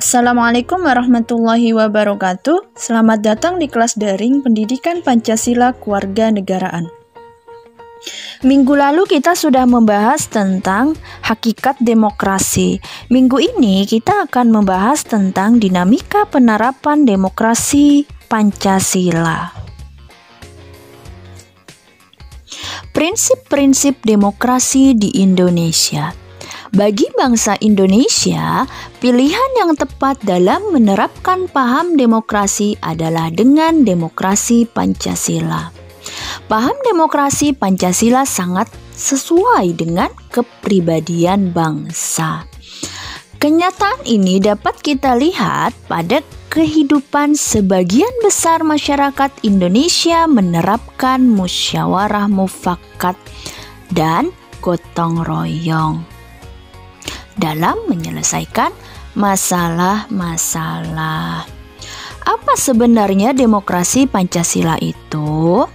Assalamualaikum warahmatullahi wabarakatuh. Selamat datang di kelas daring Pendidikan Pancasila Kewarganegaraan. Minggu lalu kita sudah membahas tentang hakikat demokrasi. Minggu ini kita akan membahas tentang dinamika penerapan demokrasi Pancasila. Prinsip-prinsip demokrasi di Indonesia. Bagi bangsa Indonesia, pilihan yang tepat dalam menerapkan paham demokrasi adalah dengan demokrasi Pancasila. Paham demokrasi Pancasila sangat sesuai dengan kepribadian bangsa. Kenyataan ini dapat kita lihat pada kehidupan sebagian besar masyarakat Indonesia menerapkan musyawarah mufakat dan gotong royong dalam menyelesaikan masalah-masalah. Apa sebenarnya demokrasi Pancasila itu?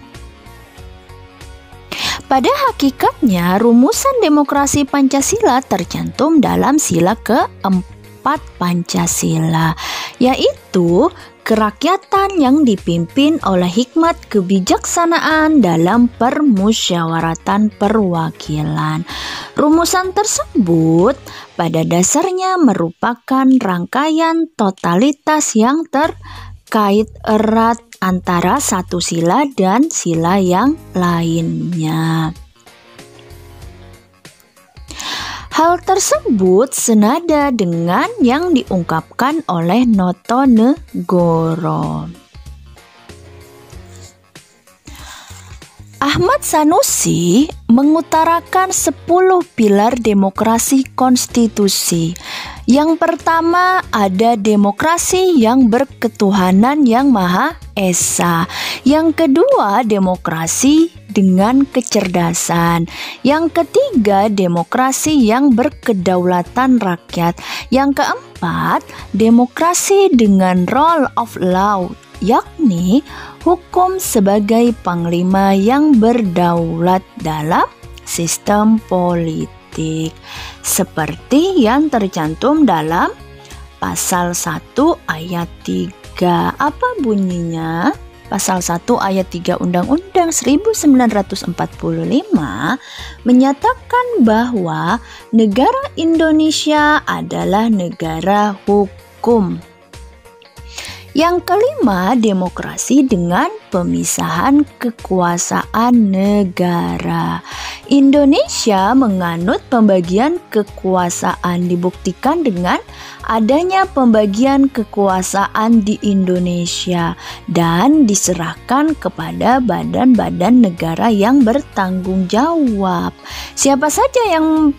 Pada hakikatnya, rumusan demokrasi Pancasila tercantum dalam sila keempat Pancasila, yaitu kerakyatan yang dipimpin oleh hikmat kebijaksanaan dalam permusyawaratan perwakilan. Rumusan tersebut pada dasarnya merupakan rangkaian totalitas yang terkait erat antara satu sila dan sila yang lainnya. Hal tersebut senada dengan yang diungkapkan oleh Notonegoro. Ahmad Sanusi mengutarakan 10 pilar demokrasi konstitusi. Yang pertama ada demokrasi yang berketuhanan yang Maha Esa. Yang kedua demokrasi dengan kecerdasan. Yang ketiga demokrasi yang berkedaulatan rakyat. Yang keempat demokrasi dengan rule of law, yakni hukum sebagai panglima yang berdaulat dalam sistem politik, seperti yang tercantum dalam pasal 1 ayat 3. Apa bunyinya? Pasal 1 ayat 3 Undang-Undang 1945 menyatakan bahwa negara Indonesia adalah negara hukum. Yang kelima, demokrasi dengan pemisahan kekuasaan negara. Indonesia menganut pembagian kekuasaan, dibuktikan dengan adanya pembagian kekuasaan di Indonesia dan diserahkan kepada badan-badan negara yang bertanggung jawab. Siapa saja yang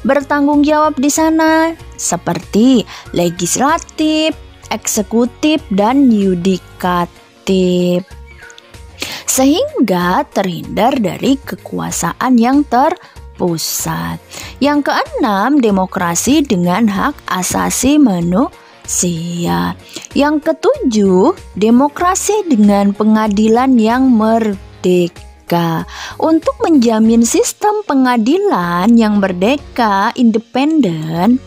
bertanggung jawab di sana? Seperti legislatif, eksekutif, dan yudikatif, sehingga terhindar dari kekuasaan yang terpusat. Yang keenam, demokrasi dengan hak asasi manusia. Yang ketujuh, demokrasi dengan pengadilan yang merdeka. Untuk menjamin sistem pengadilan yang merdeka, independen,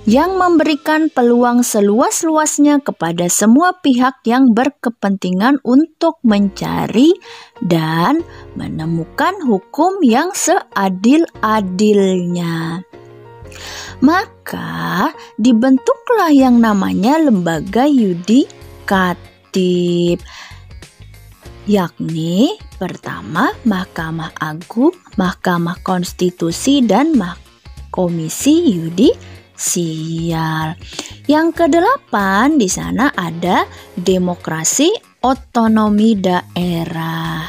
yang memberikan peluang seluas-luasnya kepada semua pihak yang berkepentingan untuk mencari dan menemukan hukum yang seadil-adilnya. Maka dibentuklah yang namanya lembaga yudikatif, yakni pertama Mahkamah Agung, Mahkamah Konstitusi, dan Komisi Yudisial. Yang kedelapan, di sana ada demokrasi otonomi daerah.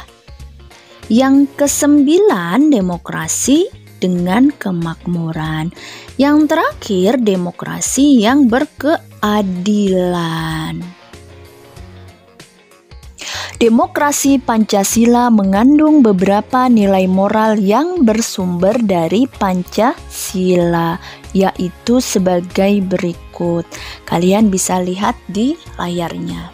Yang kesembilan, demokrasi dengan kemakmuran. Yang terakhir, demokrasi yang berkeadilan. Demokrasi Pancasila mengandung beberapa nilai moral yang bersumber dari Pancasila, yaitu sebagai berikut. Kalian bisa lihat di layarnya.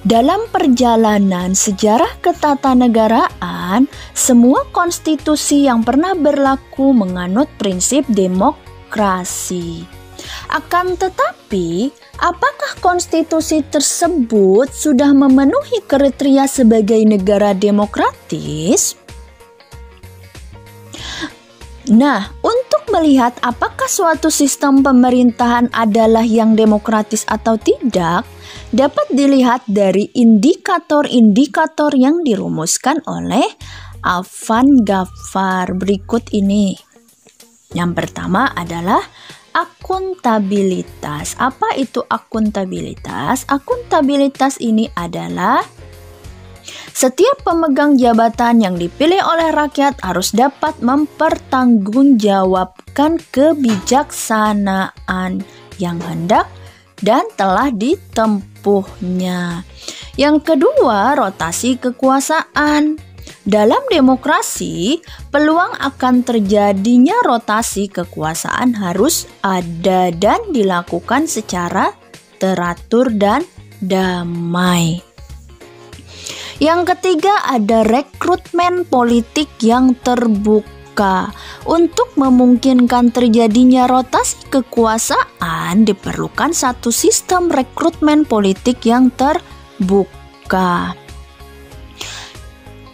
Dalam perjalanan sejarah ketatanegaraan, semua konstitusi yang pernah berlaku menganut prinsip demokrasi. Akan tetapi, apakah konstitusi tersebut sudah memenuhi kriteria sebagai negara demokratis? Nah, untuk melihat apakah suatu sistem pemerintahan adalah yang demokratis atau tidak, dapat dilihat dari indikator-indikator yang dirumuskan oleh Afan Ghaffar berikut ini. Yang pertama adalah akuntabilitas. Apa itu akuntabilitas? Akuntabilitas ini adalah setiap pemegang jabatan yang dipilih oleh rakyat harus dapat mempertanggungjawabkan kebijaksanaan yang hendak dan telah ditempuhnya. Yang kedua, rotasi kekuasaan. Dalam demokrasi, peluang akan terjadinya rotasi kekuasaan harus ada dan dilakukan secara teratur dan damai. Yang ketiga, ada rekrutmen politik yang terbuka. Untuk memungkinkan terjadinya rotasi kekuasaan, diperlukan satu sistem rekrutmen politik yang terbuka.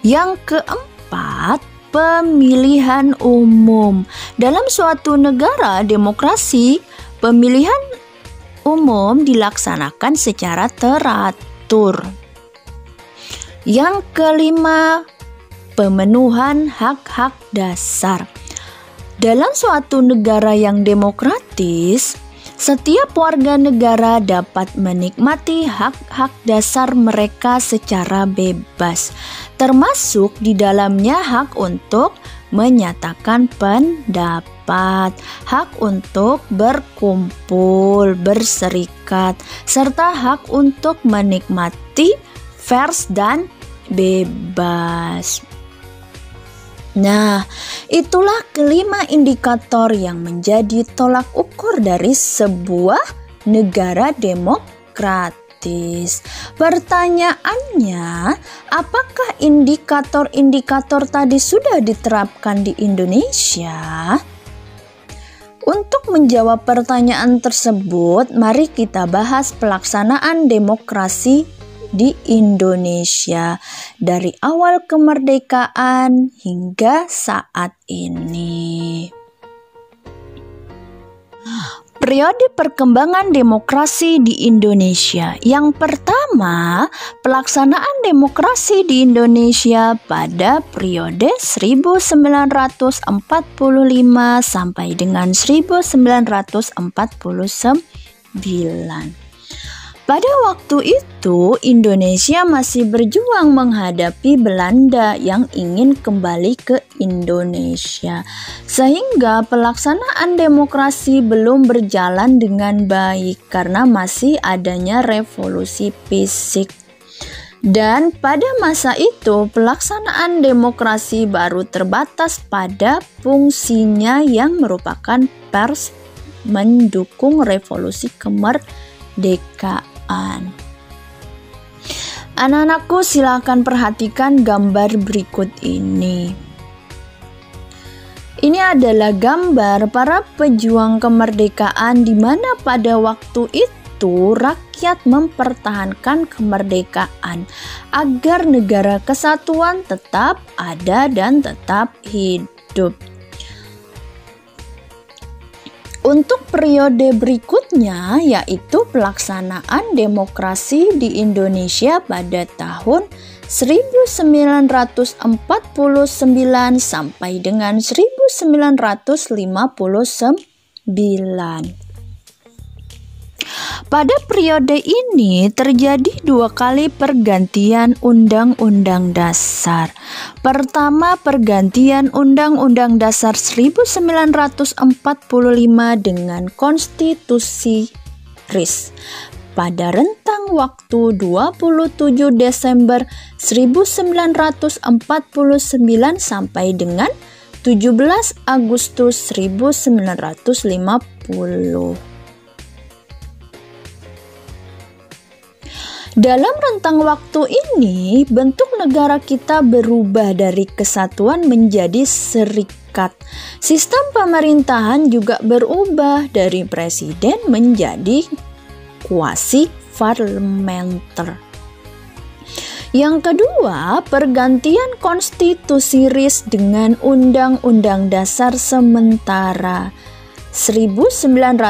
Yang keempat, pemilihan umum. Dalam suatu negara demokrasi, pemilihan umum dilaksanakan secara teratur. Yang kelima, pemenuhan hak-hak dasar. Dalam suatu negara yang demokratis, setiap warga negara dapat menikmati hak-hak dasar mereka secara bebas, termasuk di dalamnya hak untuk menyatakan pendapat, hak untuk berkumpul, berserikat, serta hak untuk menikmati pers dan bebas. Nah, itulah kelima indikator yang menjadi tolak ukur dari sebuah negara demokratis. Pertanyaannya, apakah indikator-indikator tadi sudah diterapkan di Indonesia? Untuk menjawab pertanyaan tersebut, mari kita bahas pelaksanaan demokrasi di Indonesia dari awal kemerdekaan hingga saat ini. Periode perkembangan demokrasi di Indonesia. Yang pertama, pelaksanaan demokrasi di Indonesia pada periode 1945 sampai dengan 1949. Pada waktu itu, Indonesia masih berjuang menghadapi Belanda yang ingin kembali ke Indonesia, sehingga pelaksanaan demokrasi belum berjalan dengan baik karena masih adanya revolusi fisik. Dan pada masa itu, pelaksanaan demokrasi baru terbatas pada fungsinya yang merupakan pers mendukung revolusi kemerdekaan. Anak-anakku, silakan perhatikan gambar berikut ini. Ini adalah gambar para pejuang kemerdekaan di mana pada waktu itu rakyat mempertahankan kemerdekaan agar negara kesatuan tetap ada dan tetap hidup. Untuk periode berikutnya, yaitu pelaksanaan demokrasi di Indonesia pada tahun 1949 sampai dengan 1959. Pada periode ini terjadi 2 kali pergantian Undang-Undang Dasar. Pertama, pergantian Undang-Undang Dasar 1945 dengan Konstitusi RIS pada rentang waktu 27 Desember 1949 sampai dengan 17 Agustus 1950. Dalam rentang waktu ini, bentuk negara kita berubah dari kesatuan menjadi masyarakat. Sistem pemerintahan juga berubah dari presiden menjadi quasi-parlementer. Yang kedua, pergantian konstitusi RIS dengan Undang-Undang Dasar sementara 1950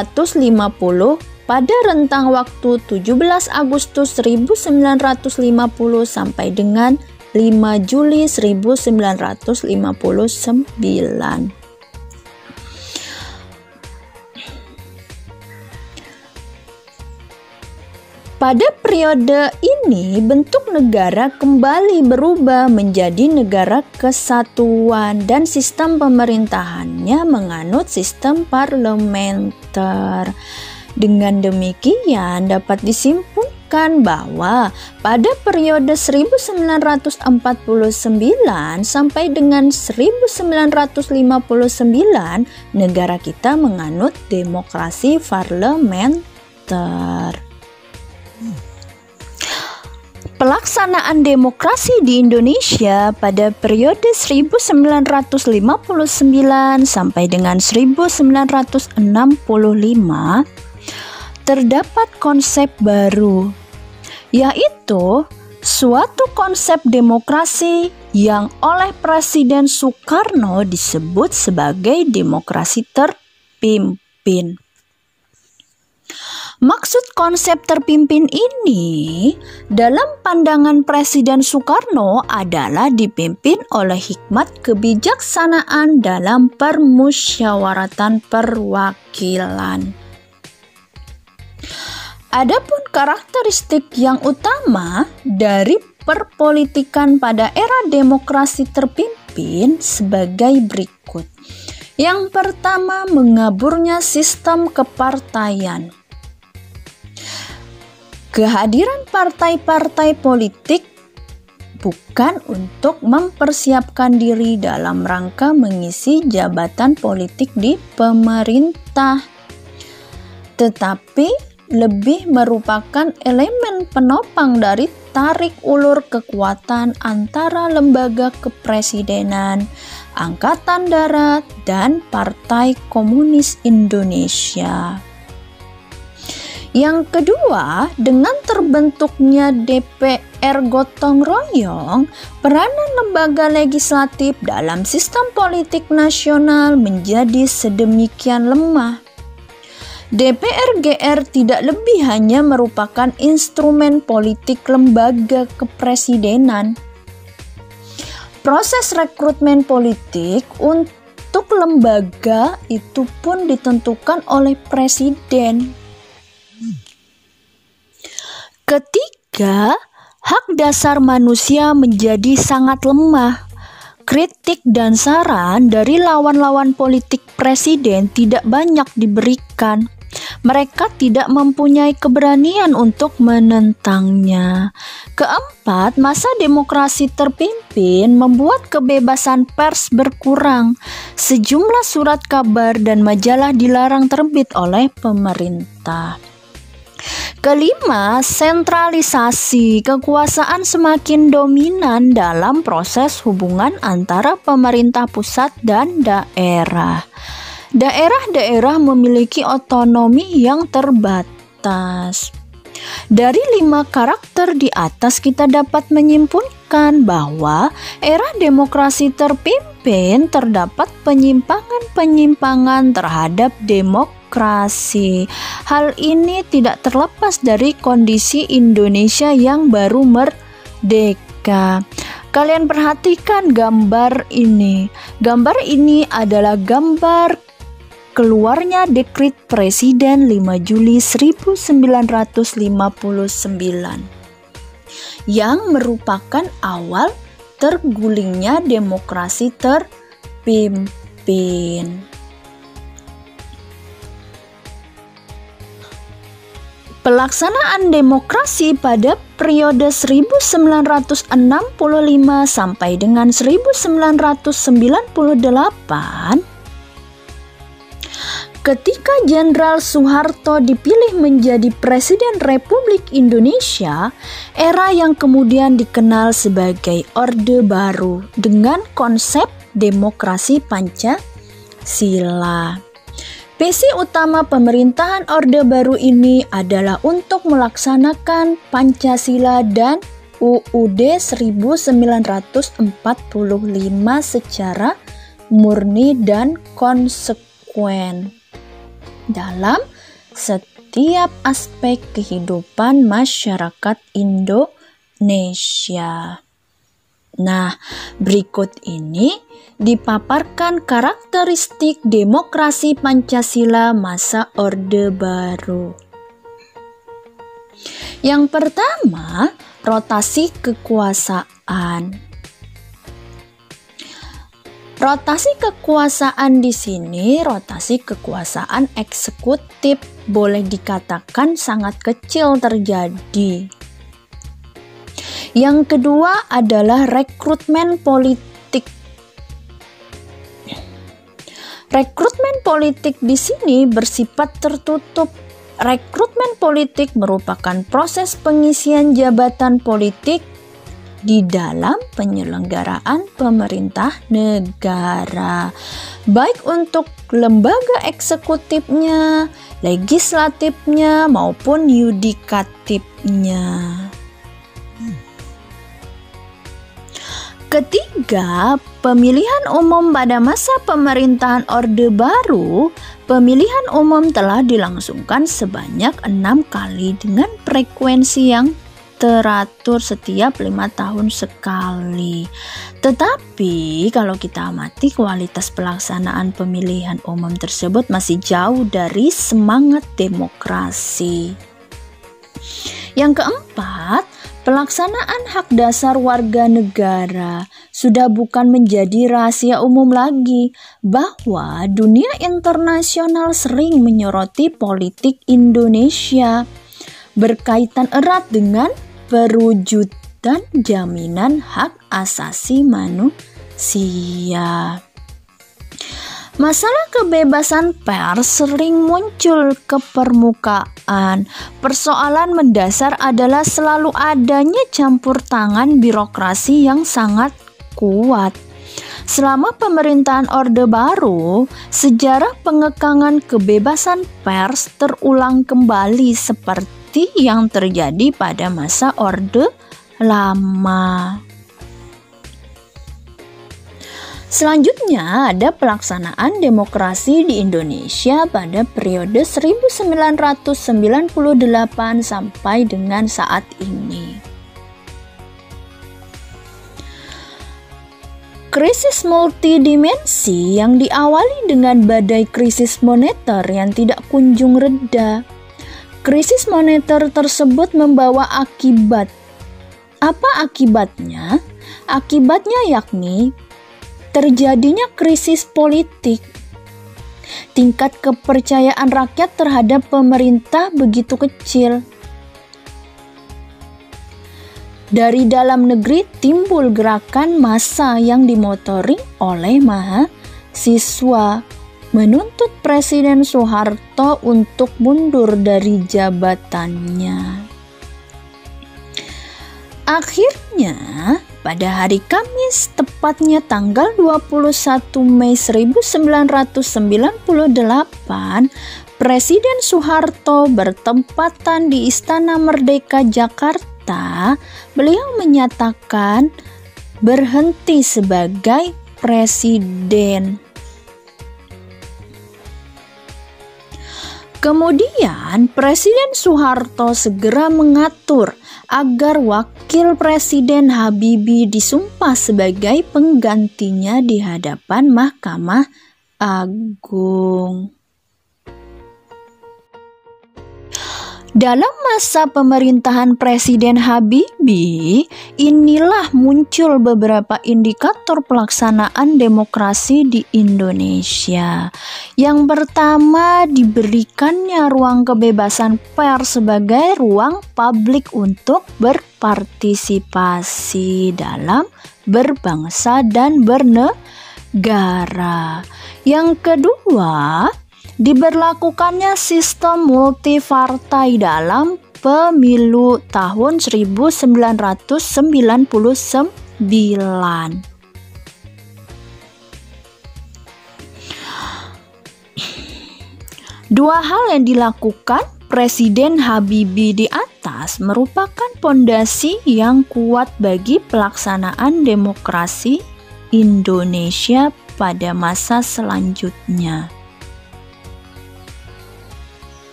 pada rentang waktu 17 Agustus 1950 sampai dengan 5 Juli 1959. Pada periode ini, bentuk negara kembali berubah menjadi negara kesatuan dan sistem pemerintahannya menganut sistem parlementer. Dengan demikian, dapat disimpulkan bahwa pada periode 1949 sampai dengan 1959, negara kita menganut demokrasi parlementer. Pelaksanaan demokrasi di Indonesia pada periode 1959 sampai dengan 1965 terdapat konsep baru, yaitu suatu konsep demokrasi yang oleh Presiden Soekarno disebut sebagai demokrasi terpimpin. Maksud konsep terpimpin ini dalam pandangan Presiden Soekarno adalah dipimpin oleh hikmat kebijaksanaan dalam permusyawaratan perwakilan. Adapun karakteristik yang utama dari perpolitikan pada era demokrasi terpimpin sebagai berikut. Yang pertama, mengaburnya sistem kepartaian. Kehadiran partai-partai politik bukan untuk mempersiapkan diri dalam rangka mengisi jabatan politik di pemerintah, tetapi lebih merupakan elemen penopang dari tarik ulur kekuatan antara lembaga kepresidenan, Angkatan Darat, dan Partai Komunis Indonesia. Yang kedua, dengan terbentuknya DPR gotong royong, peranan lembaga legislatif dalam sistem politik nasional menjadi sedemikian lemah. DPR-GR tidak lebih hanya merupakan instrumen politik lembaga kepresidenan. Proses rekrutmen politik untuk lembaga itu pun ditentukan oleh presiden. Ketiga, hak dasar manusia menjadi sangat lemah. Kritik dan saran dari lawan-lawan politik presiden tidak banyak diberikan. Mereka tidak mempunyai keberanian untuk menentangnya. Keempat, masa demokrasi terpimpin membuat kebebasan pers berkurang. Sejumlah surat kabar dan majalah dilarang terbit oleh pemerintah. Kelima, sentralisasi kekuasaan semakin dominan dalam proses hubungan antara pemerintah pusat dan daerah. Daerah-daerah memiliki otonomi yang terbatas. Dari 5 karakter di atas kita dapat menyimpulkan bahwa era demokrasi terpimpin terdapat penyimpangan-penyimpangan terhadap demokrasi. Hal ini tidak terlepas dari kondisi Indonesia yang baru merdeka. Kalian perhatikan gambar ini. Gambar ini adalah gambar keluarnya dekret Presiden 5 Juli 1959 yang merupakan awal tergulingnya demokrasi terpimpin. Pelaksanaan demokrasi pada periode 1965 sampai dengan 1998, ketika Jenderal Soeharto dipilih menjadi Presiden Republik Indonesia, era yang kemudian dikenal sebagai Orde Baru dengan konsep demokrasi Pancasila. Visi utama pemerintahan Orde Baru ini adalah untuk melaksanakan Pancasila dan UUD 1945 secara murni dan konsekuen dalam setiap aspek kehidupan masyarakat Indonesia. Nah, berikut ini dipaparkan karakteristik demokrasi Pancasila masa Orde Baru. Yang pertama, rotasi kekuasaan. Rotasi kekuasaan di sini, rotasi kekuasaan eksekutif boleh dikatakan sangat kecil terjadi. Yang kedua adalah rekrutmen politik. Rekrutmen politik di sini bersifat tertutup. Rekrutmen politik merupakan proses pengisian jabatan politik di dalam penyelenggaraan pemerintah negara, baik untuk lembaga eksekutifnya, legislatifnya, maupun yudikatifnya. Ketiga, pemilihan umum pada masa pemerintahan Orde Baru. Pemilihan umum telah dilangsungkan sebanyak 6 kali dengan frekuensi yang teratur setiap 5 tahun sekali. Tetapi kalau kita amati kualitas pelaksanaan pemilihan umum tersebut masih jauh dari semangat demokrasi. Yang keempat, pelaksanaan hak dasar warga negara sudah bukan menjadi rahasia umum lagi bahwa dunia internasional sering menyoroti politik Indonesia berkaitan erat dengan perwujudan jaminan hak asasi manusia. Masalah kebebasan pers sering muncul ke permukaan. Persoalan mendasar adalah selalu adanya campur tangan birokrasi yang sangat kuat. Selama pemerintahan Orde Baru, sejarah pengekangan kebebasan pers terulang kembali seperti yang terjadi pada masa Orde Lama. Selanjutnya ada pelaksanaan demokrasi di Indonesia pada periode 1998 sampai dengan saat ini. Krisis multidimensi yang diawali dengan badai krisis moneter yang tidak kunjung reda. Krisis moneter tersebut membawa akibat. Apa akibatnya? Akibatnya yakni terjadinya krisis politik. Tingkat kepercayaan rakyat terhadap pemerintah begitu kecil. Dari dalam negeri timbul gerakan massa yang dimotori oleh mahasiswa menuntut Presiden Soeharto untuk mundur dari jabatannya. Akhirnya, pada hari Kamis, tepatnya tanggal 21 Mei 1998, Presiden Soeharto bertempatan di Istana Merdeka Jakarta. Beliau menyatakan berhenti sebagai presiden. Kemudian Presiden Soeharto segera mengatur agar Wakil Presiden Habibie disumpah sebagai penggantinya di hadapan Mahkamah Agung. Dalam masa pemerintahan Presiden Habibie, inilah muncul beberapa indikator pelaksanaan demokrasi di Indonesia. Yang pertama, diberikannya ruang kebebasan pers sebagai ruang publik untuk berpartisipasi dalam berbangsa dan bernegara. Yang kedua, diberlakukannya sistem multipartai dalam pemilu tahun 1999. Dua hal yang dilakukan Presiden Habibie di atas merupakan pondasi yang kuat bagi pelaksanaan demokrasi Indonesia pada masa selanjutnya.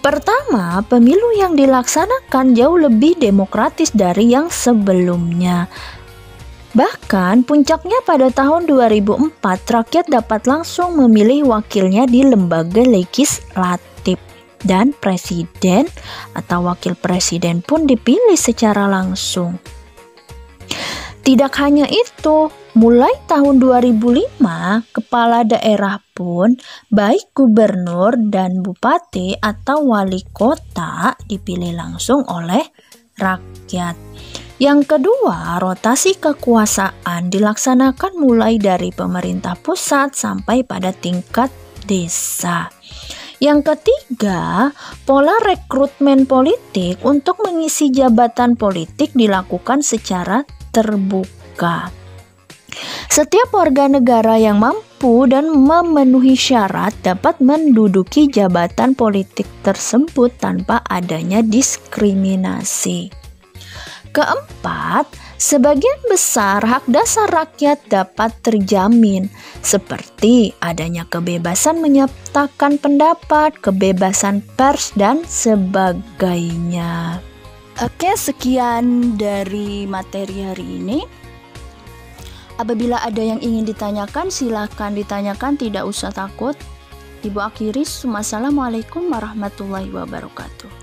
Pertama, pemilu yang dilaksanakan jauh lebih demokratis dari yang sebelumnya. Bahkan puncaknya pada tahun 2004, rakyat dapat langsung memilih wakilnya di lembaga legislatif dan presiden atau wakil presiden pun dipilih secara langsung. Tidak hanya itu, mulai tahun 2005, kepala daerah pun baik gubernur dan bupati atau wali kota dipilih langsung oleh rakyat. Yang kedua, rotasi kekuasaan dilaksanakan mulai dari pemerintah pusat sampai pada tingkat desa. Yang ketiga, pola rekrutmen politik untuk mengisi jabatan politik dilakukan secara terbuka. Setiap warga negara yang mampu dan memenuhi syarat dapat menduduki jabatan politik tersebut tanpa adanya diskriminasi. Keempat, sebagian besar hak dasar rakyat dapat terjamin, seperti adanya kebebasan menyatakan pendapat, kebebasan pers, dan sebagainya. Oke, sekian dari materi hari ini. Apabila ada yang ingin ditanyakan, silakan ditanyakan, tidak usah takut. Ibu akhiri, Assalamualaikum warahmatullahi wabarakatuh.